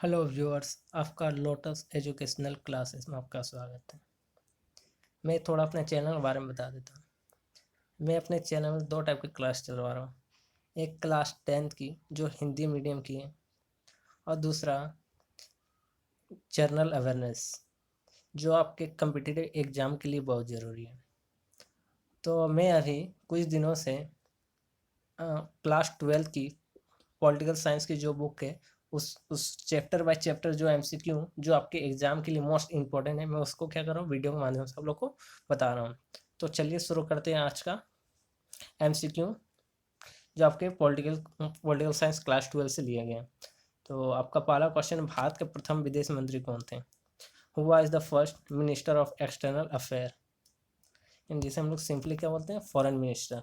Hello viewers, आपका lotus educational classes में आपका स्वागत है। मैं थोड़ा अपने चैनल के बारे में बता देता हूँ। मैं अपने चैनल में दो टाइप की क्लास चलवा रहा हूँ। एक क्लास 10th की जो हिंदी मीडियम की है, और दूसरा जनरल अवेयरनेस जो आपके कम्पिटिटिव एग्ज़ाम के लिए बहुत ज़रूरी है। तो मैं अभी कुछ दिनों से क्लास 12th की पॉलिटिकल साइंस की जो बुक है, उस चैप्टर बाय चैप्टर जो एमसीक्यू जो आपके एग्जाम के लिए मोस्ट इंपॉर्टेंट है, मैं उसको क्या कर रहा हूँ, वीडियो के माध्यम से आप लोग को बता रहा हूँ। तो चलिए शुरू करते हैं आज का एमसीक्यू जो आपके पॉलिटिकल साइंस क्लास 12 से लिया गया। तो आपका पहला क्वेश्चन, भारत के प्रथम विदेश मंत्री कौन थे? हुआ is the first minister of external affair, जिसे हम लोग सिंपली क्या बोलते हैं, फॉरेन मिनिस्टर।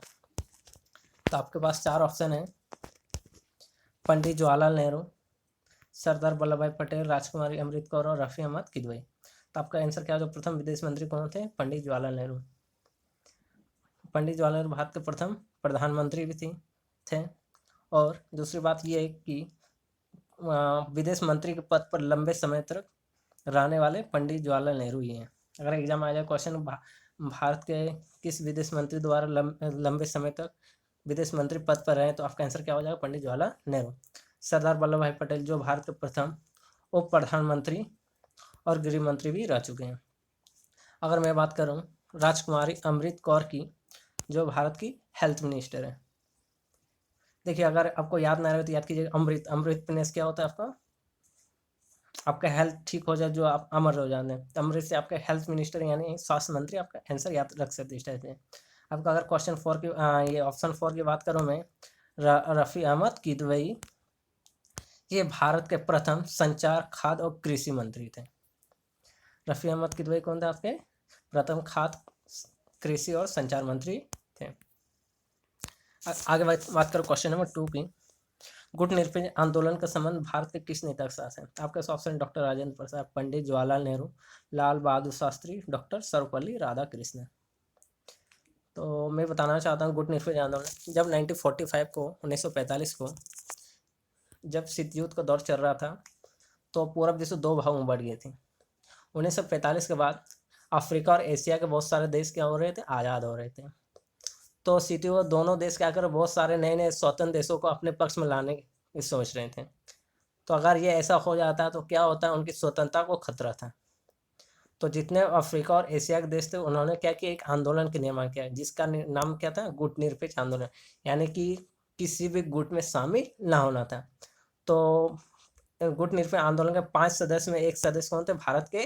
तो आपके पास चार ऑप्शन है: पंडित जवाहरलाल नेहरू, सरदार वल्लभ भाई पटेल, राजकुमारी अमृत कौर और रफ़ी अहमद किदवई। तो आपका आंसर क्या है? जो प्रथम विदेश मंत्री कौन थे? पंडित जवाहरलाल नेहरू। पंडित जवाहरलाल नेहरू भारत के प्रथम प्रधानमंत्री भी थे। और दूसरी बात ये है कि विदेश मंत्री के पद पर लंबे समय तक रहने वाले पंडित जवाहरलाल नेहरू ही हैं। अगर एग्जाम आ जाए क्वेश्चन, भारत के किस विदेश मंत्री द्वारा लंबे समय तक विदेश मंत्री पद पर रहे, तो आपका आंसर क्या हो जाएगा? पंडित जवाहरलाल नेहरू। सरदार वल्लभ भाई पटेल जो भारत के प्रथम उप प्रधानमंत्री और गृह मंत्री भी रह चुके हैं। अगर मैं बात करूं राजकुमारी अमृत कौर की, जो भारत की हेल्थ मिनिस्टर है। देखिए, अगर आपको याद ना रहे तो याद कीजिए, अमृत अमृत मीन्स क्या होता है? आपका हेल्थ ठीक हो जाए, जो आप अमर हो जाते हैं। अमृत से आपका हेल्थ मिनिस्टर यानी स्वास्थ्य मंत्री, आपका आंसर याद रख सकते इस टाइप से। आपका अगर क्वेश्चन 4 की ये ऑप्शन 4 की बात करूं मैं, रफ़ी अहमद किदवई, ये भारत के प्रथम संचार, खाद्य और कृषि मंत्री थे। रफ़ी अहमद किदवई कौन थे? आपके प्रथम खाद्य, कृषि और संचार मंत्री थे। आगे बात करो क्वेश्चन नंबर 2 की। गुट निरपेक्ष आंदोलन का संबंध भारत के किस नेता के साथ है? आपका option: doctor Rajendra Prasad, Pandit Jawaharlal Nehru, Lal Bahadur Shastri, doctor Sarvepalli Radhakrishnan. तो मैं बताना चाहता हूँ, गुट निरपेक्ष आंदोलन जब 1945 को 1945 को जब शीत युद्ध का दौर चल रहा था, तो पूरब विश्व दो भागों में बढ़ गए थे। 1945 के बाद अफ्रीका और एशिया के बहुत सारे देश क्या हो रहे थे? आज़ाद हो रहे थे। तो शीत युद्ध दोनों देश क्या कर, बहुत सारे नए नए स्वतंत्र देशों को अपने पक्ष में लाने की सोच रहे थे। तो अगर ये ऐसा हो जाता तो क्या होता है, उनकी स्वतंत्रता को खतरा था। तो जितने अफ्रीका और एशिया के देश थे, उन्होंने क्या किया, एक आंदोलन का निर्माण किया, जिसका नाम क्या था? गुट निरपेक्ष आंदोलन। यानी कि किसी भी गुट में शामिल ना होना था। तो गुट निरपेक्ष आंदोलन के 5 सदस्य में एक सदस्य कौन थे? भारत के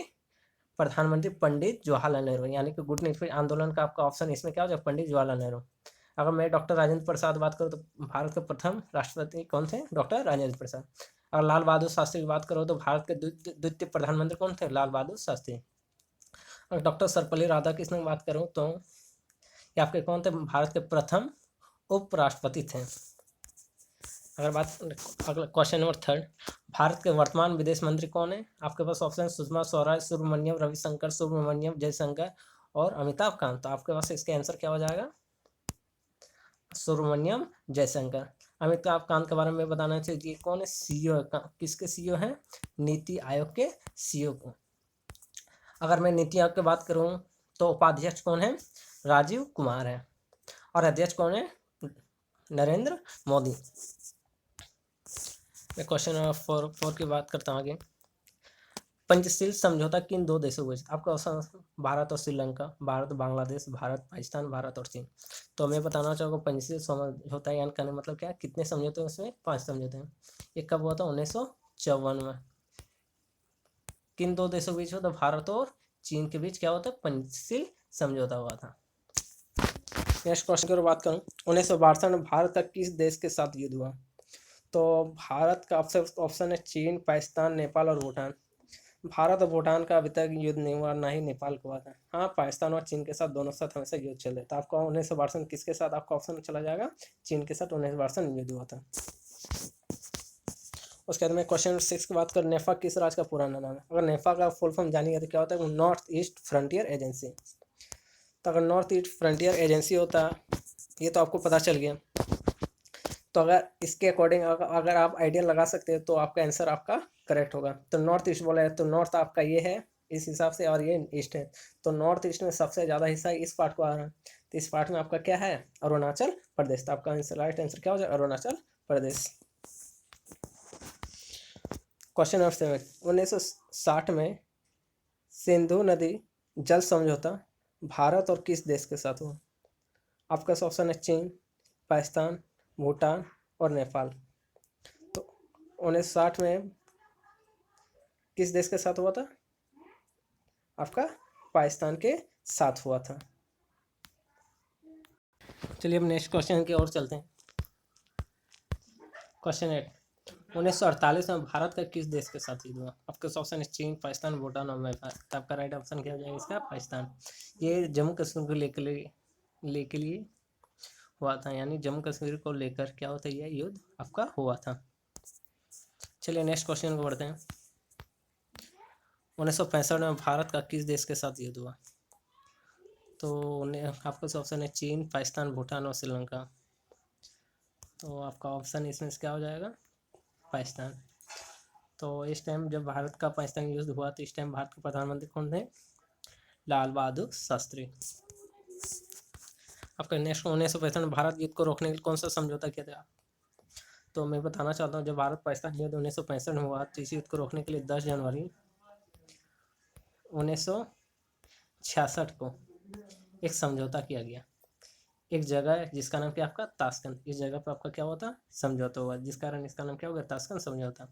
प्रधानमंत्री पंडित जवाहरलाल नेहरू। यानी कि गुट निरपेक्ष आंदोलन का आपका ऑप्शन इसमें क्या हो जाए? पंडित जवाहरलाल नेहरू। अगर मैं डॉक्टर राजेंद्र प्रसाद बात करूँ, तो भारत के प्रथम राष्ट्रपति कौन थे? डॉक्टर राजेंद्र प्रसाद। अगर लाल बहादुर शास्त्री की बात करो, तो भारत के द्वितीय प्रधानमंत्री कौन थे? लाल बहादुर शास्त्री। और डॉक्टर सर्वपल्ली राधाकृष्णन की बात करूँ, तो ये आपके कौन थे? भारत के प्रथम उपराष्ट्रपति थे। अगला क्वेश्चन नंबर 3, भारत के वर्तमान विदेश मंत्री कौन है? आपके पास ऑप्शन: सुषमा स्वराज, सुब्रमण्यम रविशंकर, सुब्रमण्यम जयशंकर और अमिताभ कांत। तो आपके पास इसका आंसर क्या हो जाएगा? सुब्रमण्यम जयशंकर। अमिताभ कांत के बारे में बताना चाहिए, कौन है? सीईओ। किसके सीईओ हैं? नीति आयोग के सीईओ को। अगर मैं नीति आयोग की बात करूं, तो उपाध्यक्ष कौन है? राजीव कुमार है। और अध्यक्ष कौन है? नरेंद्र मोदी। मैं क्वेश्चन नंबर 4 की बात करता हूँ आगे। पंचशील समझौता किन दो देशों को? आपका ऑप्शन: भारत और श्रीलंका, भारत बांग्लादेश, भारत पाकिस्तान, भारत और चीन। तो मैं बताना चाहूँगा, पंचशील समझौता यानी कहने मतलब क्या, कितने समझौते हैं उसमें? 5 समझौते हैं। ये कब हुआ था? 1954 में। किन दो देशों के बीच हुआ था? भारत और चीन के बीच क्या होता है? पंचशील समझौता हुआ था। नेक्स्ट क्वेश्चन की बात करूँ, 1962 में भारत का किस देश के साथ युद्ध हुआ? तो भारत का ऑप्शन है: चीन, पाकिस्तान, नेपाल और भूटान। भारत और भूटान का अभी तक युद्ध नहीं हुआ, ना ही नेपाल को हुआ था। हाँ, पाकिस्तान और चीन के साथ दोनों साथ हमेशा युद्ध चल रहे थे। आपका 1962 किसके साथ आपका ऑप्शन चला जाएगा? चीन के साथ 1962 युद्ध हुआ था। उसके बाद में क्वेश्चन 6 की बात करें, नेफा किस राज्य का पुराना नाम है? अगर नेफा का फुल फॉर्म जानिए तो क्या होता है? North east frontier agency. तो अगर नॉर्थ ईस्ट फ्रंटियर एजेंसी होता, ये तो आपको पता चल गया। तो अगर इसके अकॉर्डिंग अगर आप आइडिया लगा सकते हैं तो आपका आंसर आपका करेक्ट होगा। तो नॉर्थ ईस्ट बोला है तो नॉर्थ आपका ये है इस हिसाब से, और ये ईस्ट है। तो नॉर्थ ईस्ट में सबसे ज़्यादा हिस्सा इस पार्ट को आ रहा है। तो इस पार्ट में आपका क्या है, अरुणाचल प्रदेश। तो आपका आंसर राइट आंसर क्या हो जाए, अरुणाचल प्रदेश। क्वेश्चन नंबर 7, 1960 में सिंधु नदी जल समझौता भारत और किस देश के साथ हुआ? आपका ऑप्शन है चीन, पाकिस्तान, भूटान और नेपाल। तो 1960 में किस देश के साथ हुआ था? आपका पाकिस्तान के साथ हुआ था। चलिए अब नेक्स्ट क्वेश्चन की ओर चलते हैं। क्वेश्चन 8, 1948 में भारत का किस देश के साथ युद्ध हुआ? आपके ऑप्शन है चीन, पाकिस्तान, भूटान और नेपाल। तो आपका राइट ऑप्शन क्या हो जाएगा इसका, पाकिस्तान। ये जम्मू कश्मीर को लेके लिए हुआ था, यानी जम्मू कश्मीर को लेकर क्या होता है, यह युद्ध आपका हुआ था। चलिए नेक्स्ट क्वेश्चन को बढ़ते हैं। 1965 में भारत का किस देश के साथ युद्ध हुआ? तो आपका ऑप्शन है चीन, पाकिस्तान, भूटान और श्रीलंका। तो आपका ऑप्शन इसमें से क्या हो जाएगा, पाकिस्तान। तो इस टाइम जब भारत का पाकिस्तान युद्ध हुआ तो इस टाइम भारत के प्रधानमंत्री कौन थे? लाल बहादुर शास्त्री। आपका नेक्स्ट 1965 में भारत युद्ध को रोकने के लिए कौन सा समझौता किया था? तो मैं बताना चाहता हूँ, जब भारत पाकिस्तान युद्ध 1965 में हुआ तो इस युद्ध को रोकने के लिए 10 जनवरी 1966 को एक समझौता किया गया। एक जगह है जिसका नाम क्या आपका, ताशकंद। इस जगह पर आपका क्या हुआ था, समझौता हुआ, जिस कारण इसका नाम क्या हो गया, ताशकंद समझौता।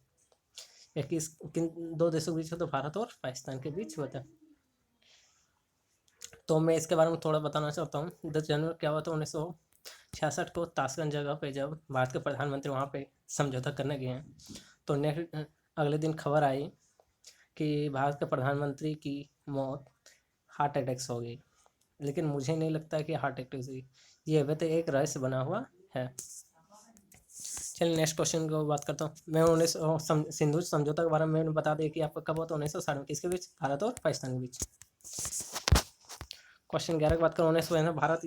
यह किन दो देशों के बीच हुआ था, भारत और पाकिस्तान के बीच हुआ था। तो मैं इसके बारे में थोड़ा बताना चाहता हूँ। 10 जनवरी क्या हुआ था 1966 को, ताशकंद जगह पे जब भारत के प्रधानमंत्री वहाँ पे समझौता करने गए हैं तो नेक्स्ट अगले दिन खबर आई कि भारत के प्रधानमंत्री की मौत हार्ट अटैक से हो गई। लेकिन मुझे नहीं लगता कि हार्ट अटैक से, ये अभी तो एक रहस्य बना हुआ है। चलिए नेक्स्ट क्वेश्चन को बात करता हूँ मैं। सिंधु समझौता के बारे में मैंने बता दिया कि आपका कब हुआ था, 1960 में। किसके बीच, भारत और पाकिस्तान के बीच। क्वेश्चन 11 की बात करूँ, 1965 भारत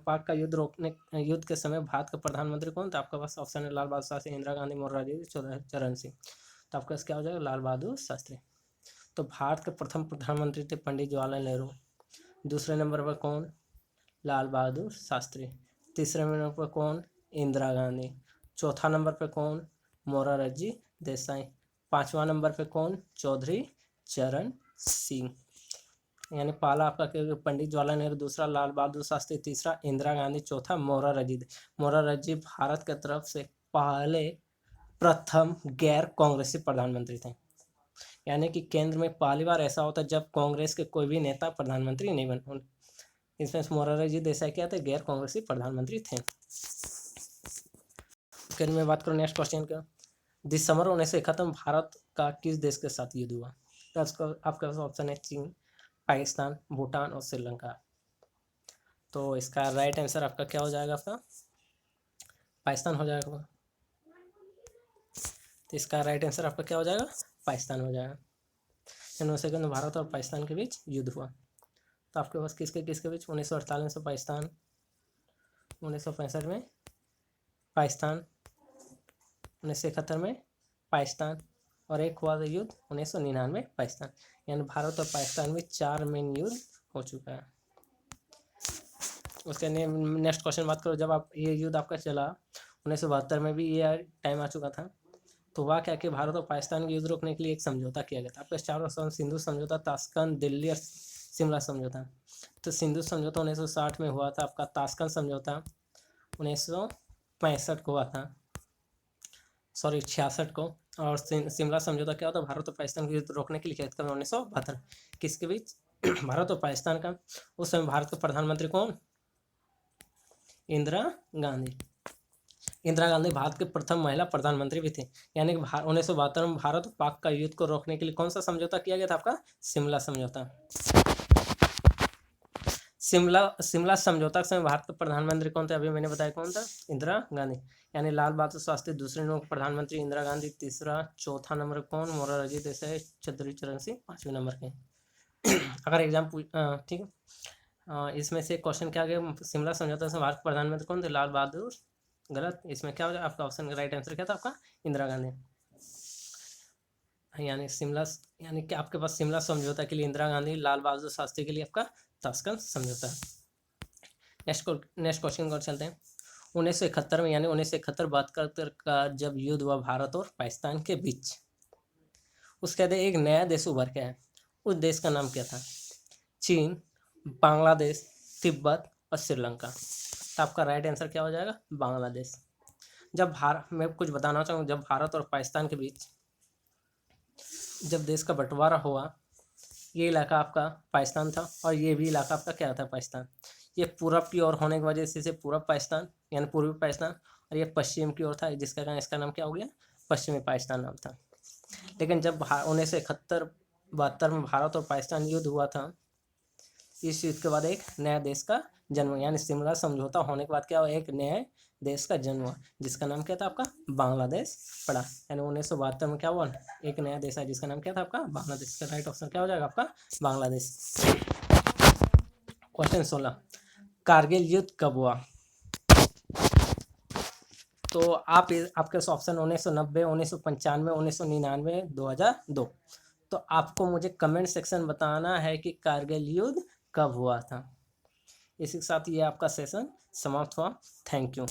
पाक का युद्ध के समय भारत का प्रधानमंत्री कौन था? आपके पास ऑप्शन है लाल बहादुर शास्त्री, इंदिरा गांधी, मोरारजी चरण सिंह। तो आपका क्या हो जाएगा, लाल बहादुर शास्त्री। तो भारत के प्रथम प्रधानमंत्री थे पंडित जवाहरलाल नेहरू। दूसरे नंबर पर कौन, लाल बहादुर शास्त्री। तीसरे नंबर पर कौन, इंदिरा गांधी। चौथा नंबर पर कौन, मोरारजी देसाई। पांचवा नंबर पर कौन, चौधरी चरण सिंह। यानी पहला आपका पंडित जवाहरलाल नेहरू, दूसरा लाल बहादुर शास्त्री, तीसरा इंदिरा गांधी, चौथा मोरारजी भारत की तरफ से पहले प्रथम गैर कांग्रेसी प्रधानमंत्री थे। यानी कि केंद्र में पहली बार ऐसा होता है जब कांग्रेस के कोई भी नेता प्रधानमंत्री नहीं बने। इसमें मोरारजी देसाई क्या थे, गैर कांग्रेसी प्रधानमंत्री थे। फिर मैं बात करूँ नेक्स्ट क्वेश्चन का। दिसंबर 1971 में भारत का किस देश के साथ युद्ध हुआ? तो आपके पास ऑप्शन है चीन, पाकिस्तान, भूटान और श्रीलंका। तो इसका राइट आंसर आपका क्या हो जाएगा, आपका पाकिस्तान हो जाएगा। तो इसका राइट आंसर आपका क्या हो जाएगा, पाकिस्तान हो जाएगा। 1971 में भारत और पाकिस्तान के बीच युद्ध हुआ। तो आपके पास किसके बीच, 1948 में पाकिस्तान, 1965 में पाकिस्तान, 1971 में पाकिस्तान और एक हुआ था युद्ध 1999 पाकिस्तान। यानी भारत और पाकिस्तान में 4 मेन युद्ध हो चुका है। उसके नेक्स्ट क्वेश्चन बात करो, जब आप ये युद्ध आपका चला 1972 में भी ये टाइम आ चुका था, तो वह क्या कि भारत और पाकिस्तान के युद्ध रोकने के लिए एक समझौता किया गया था। आपका चारों सिंधु समझौता, ताशकंद, दिल्ली और शिमला समझौता। तो सिंधु समझौता 1960 में हुआ था। आपका ताशकंद समझौता 1965 को हुआ था, सॉरी 66 को। और शिमला समझौता क्या होता, भारत और पाकिस्तान के युद्ध रोकने के लिए किया था 1972। किसके बीच, भारत और पाकिस्तान का। उस समय भारत के प्रधानमंत्री कौन, इंदिरा गांधी। इंदिरा गांधी भारत के प्रथम महिला प्रधानमंत्री भी थे। यानी कि 1972 में भारत और पाक का युद्ध को रोकने के लिए कौन सा समझौता किया गया था, आपका शिमला समझौता। शिमला समझौता के समय भारत के प्रधानमंत्री कौन थे, अभी मैंने बताया कौन था, इंदिरा गांधी। यानी लाल बहादुर शास्त्री दूसरे नंबर प्रधानमंत्री, इंदिरा गांधी तीसरा, चौथा नंबर कौन, मोरारजी देसाई, चौधरी चरण सिंह पांचवें नंबर के। अगर एग्जाम ठीक है, इसमें से क्वेश्चन क्या गया, शिमला समझौता से भारत के प्रधानमंत्री कौन थे, लाल बहादुर गलत। इसमें क्या हो जाएगा आपका ऑप्शन का राइट आंसर क्या था आपका? इंदिरा गांधी। यानी शिमला, यानी कि आपके पास शिमला समझौता के लिए इंदिरा गांधी, लाल बहादुर शास्त्री के लिए आपका ताशकंद समझौता। नेक्स्ट क्वेश्चन को चलते हैं। 1971 में, यानी 1971-72 का जब युद्ध हुआ भारत और पाकिस्तान के बीच, उसके बाद एक नया देश उभर के आया। उस देश का नाम क्या था? चीन, बांग्लादेश, तिब्बत और श्रीलंका। तो आपका राइट आंसर क्या हो जाएगा? बांग्लादेश। जब भारत, मैं कुछ बताना चाहूँ, जब भारत और पाकिस्तान के बीच जब देश का बंटवारा हुआ, ये इलाका आपका पाकिस्तान था और ये भी इलाका आपका क्या था? पाकिस्तान। ये पूरब की ओर होने की वजह से इसे पूरब पाकिस्तान यानी पूर्वी पाकिस्तान, और ये पश्चिम की ओर था, जिसका कारण इसका नाम क्या हो गया? पश्चिमी पाकिस्तान नाम था। लेकिन जब 1971-72 में भारत और पाकिस्तान युद्ध हुआ था, इस युद्ध के बाद एक नया देश का जन्म, यानी शिमला समझौता होने के बाद क्या हुआ? एक नए देश का जन्म हुआ, जिसका नाम क्या था आपका? बांग्लादेश पड़ा। यानी 1972 में क्या हुआ? एक नया देश है जिसका नाम क्या था आपका? बांग्लादेश। का राइट ऑप्शन क्या हो जाएगा आपका? बांग्लादेश। क्वेश्चन 16, कारगिल युद्ध कब हुआ? तो आपके ऑप्शन 1990, 1995, 1999, 2002। तो आपको मुझे कमेंट सेक्शन बताना है कि कारगिल युद्ध कब हुआ था। इसी के साथ ये आपका सेशन समाप्त हुआ। Thank you.